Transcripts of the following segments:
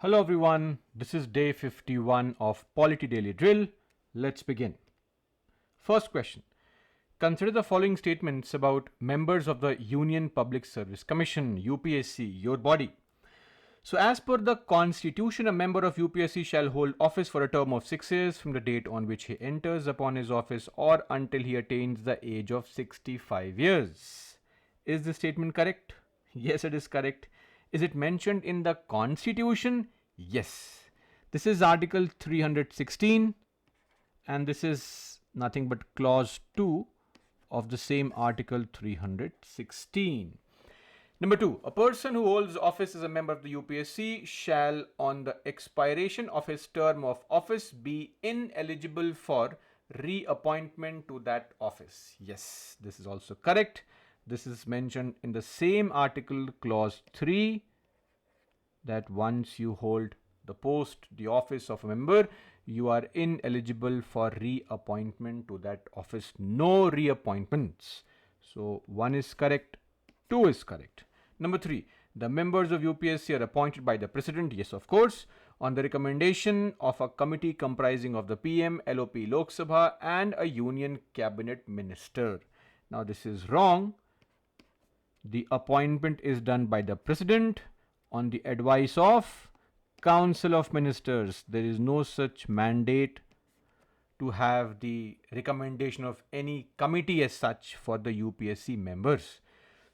Hello everyone, this is day 51 of Polity Daily Drill. Let's begin. First question. Consider the following statements about members of the Union Public Service Commission, UPSC, your body. So as per the Constitution, a member of UPSC shall hold office for a term of 6 years from the date on which he enters upon his office or until he attains the age of 65 years. Is this statement correct? Yes, it is correct. Is it mentioned in the Constitution? Yes. This is Article 316 and this is nothing but Clause 2 of the same Article 316. Number 2, a person who holds office as a member of the UPSC shall, on the expiration of his term of office, be ineligible for reappointment to that office. Yes, this is also correct. This is mentioned in the same article, clause 3, that once you hold the office of a member, you are ineligible for reappointment to that office. No reappointments. So 1 is correct, 2 is correct. Number 3, the members of UPSC are appointed by the President, yes of course, on the recommendation of a committee comprising of the PM, LOP, Lok Sabha and a Union Cabinet Minister. Now this is wrong. The appointment is done by the President on the advice of Council of Ministers. There is no such mandate to have the recommendation of any committee as such for the UPSC members.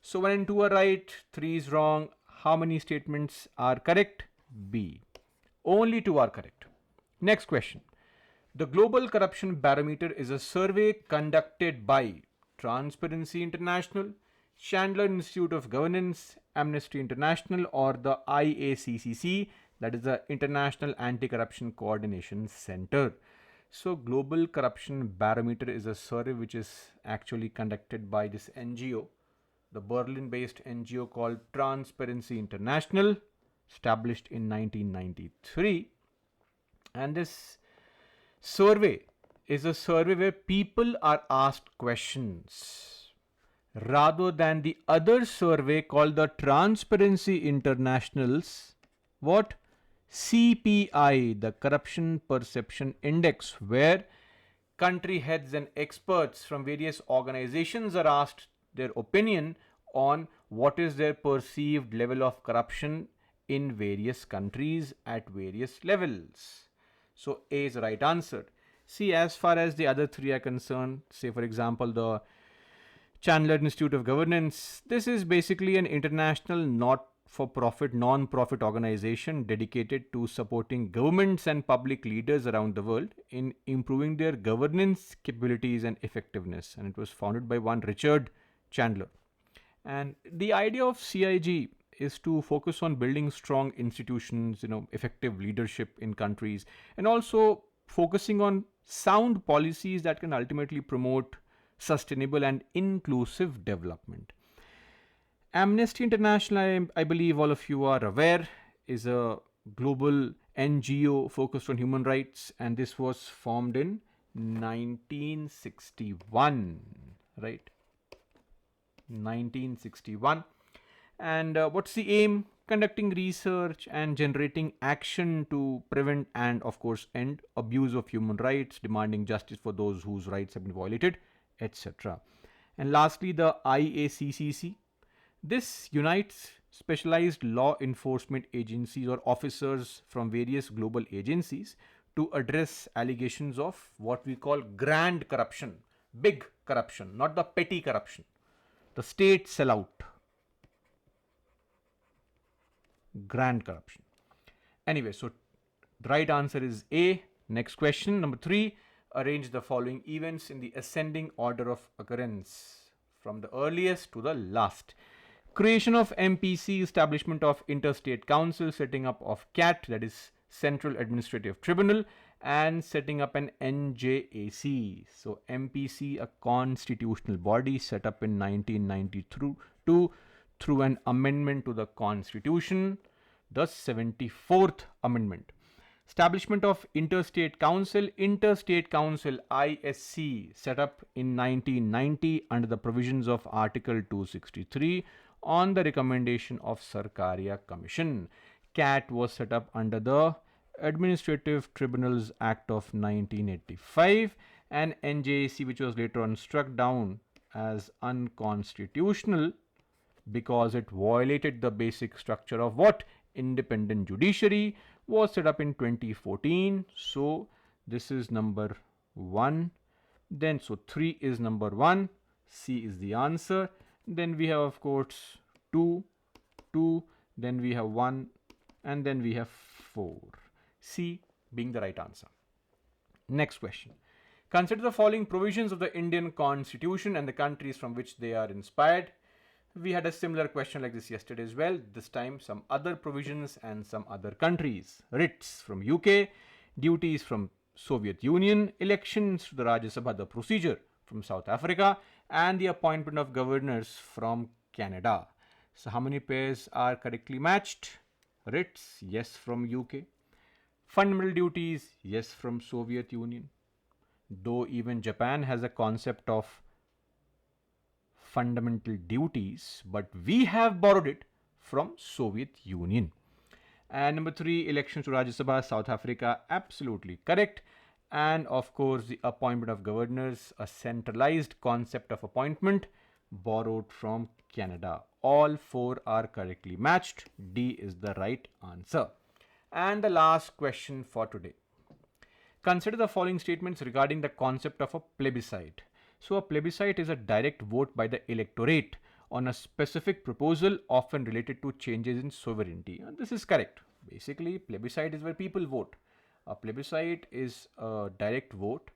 So 1 and 2 are right, 3 is wrong. How many statements are correct? B. Only 2 are correct. Next question. The Global Corruption Barometer is a survey conducted by Transparency International, Chandler Institute of Governance, Amnesty International or the IACCC, that is the International Anti-Corruption Coordination Center. So Global Corruption Barometer is a survey which is actually conducted by this NGO, the Berlin-based NGO called Transparency International, established in 1993. And this survey is a survey where people are asked questions rather than the other survey called the Transparency International's CPI, the Corruption Perception Index, where country heads and experts from various organizations are asked their opinion on what is their perceived level of corruption in various countries at various levels. So A is the right answer. See, as far as the other 3 are concerned, say for example the Chandler Institute of Governance, this is basically an international not-for-profit, non-profit organization dedicated to supporting governments and public leaders around the world in improving their governance capabilities and effectiveness. And it was founded by one Richard Chandler. And the idea of CIG is to focus on building strong institutions, effective leadership in countries, and also focusing on sound policies that can ultimately promote sustainable and inclusive development. Amnesty International, I believe all of you are aware, is a global NGO focused on human rights, and this was formed in 1961, right? 1961. And what's the aim? Conducting research and generating action to prevent and of course end abuse of human rights, demanding justice for those whose rights have been violated, etc. And lastly, the IACCC. This unites specialized law enforcement agencies or officers from various global agencies to address allegations of what we call grand corruption, big corruption, not the petty corruption, the state sellout, grand corruption. Anyway, so the right answer is A. Next question, number 3. Arrange the following events in the ascending order of occurrence from the earliest to the last. Creation of MPC, establishment of Interstate Council, setting up of CAT, that is Central Administrative Tribunal, and setting up an NJAC. So MPC, a constitutional body set up in 1992 through an amendment to the Constitution, the 74th Amendment. Establishment of Interstate Council ISC, set up in 1990 under the provisions of Article 263 on the recommendation of Sarkaria Commission. CAT was set up under the Administrative Tribunals Act of 1985, and NJC, which was later on struck down as unconstitutional because it violated the basic structure of what? Independent judiciary, was set up in 2014. So this is number 1. Then so 3 is number 1. C is the answer. Then we have of course 2, then we have 1, and then we have 4. C being the right answer. Next question. Consider the following provisions of the Indian Constitution and the countries from which they are inspired. We had a similar question like this yesterday as well. This time some other provisions and some other countries. Writs from UK, duties from Soviet Union, elections to the Rajya Sabha, the procedure from South Africa, and the appointment of governors from Canada. So how many pairs are correctly matched? Writs, yes, from UK. Fundamental duties, yes, from Soviet Union. Though even Japan has a concept of fundamental duties, but we have borrowed it from Soviet Union. And number 3, elections to Rajya Sabha, South Africa, absolutely correct. And of course, the appointment of governors, a centralized concept of appointment, borrowed from Canada. All 4 are correctly matched. D is the right answer. And the last question for today. Consider the following statements regarding the concept of a plebiscite. So a plebiscite is a direct vote by the electorate on a specific proposal, often related to changes in sovereignty. And this is correct. Basically, plebiscite is where people vote. A plebiscite is a direct vote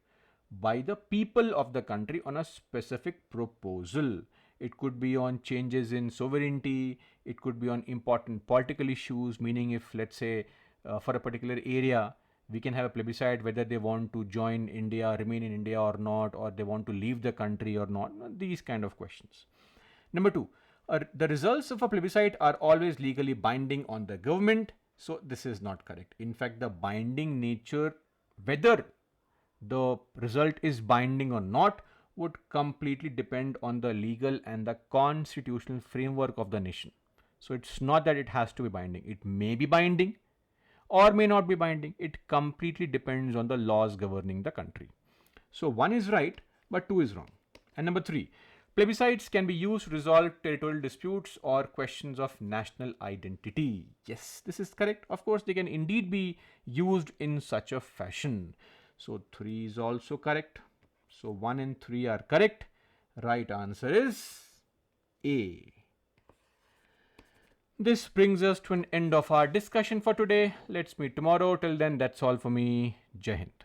by the people of the country on a specific proposal. It could be on changes in sovereignty. It could be on important political issues, meaning if, let's say, for a particular area, we can have a plebiscite whether they want to join India, remain in India or not, or they want to leave the country or not. These kind of questions. Number 2, the results of a plebiscite are always legally binding on the government. So this is not correct. In fact, the binding nature, whether the result is binding or not, would completely depend on the legal and the constitutional framework of the nation. So it's not that it has to be binding. It may be binding or may not be binding. It completely depends on the laws governing the country. So 1 is right, but 2 is wrong. And number 3, plebiscites can be used to resolve territorial disputes or questions of national identity. Yes, this is correct. Of course, they can indeed be used in such a fashion. So 3 is also correct. So 1 and 3 are correct. Right answer is A. This brings us to an end of our discussion for today. Let's meet tomorrow. Till then, that's all for me. Jai Hind.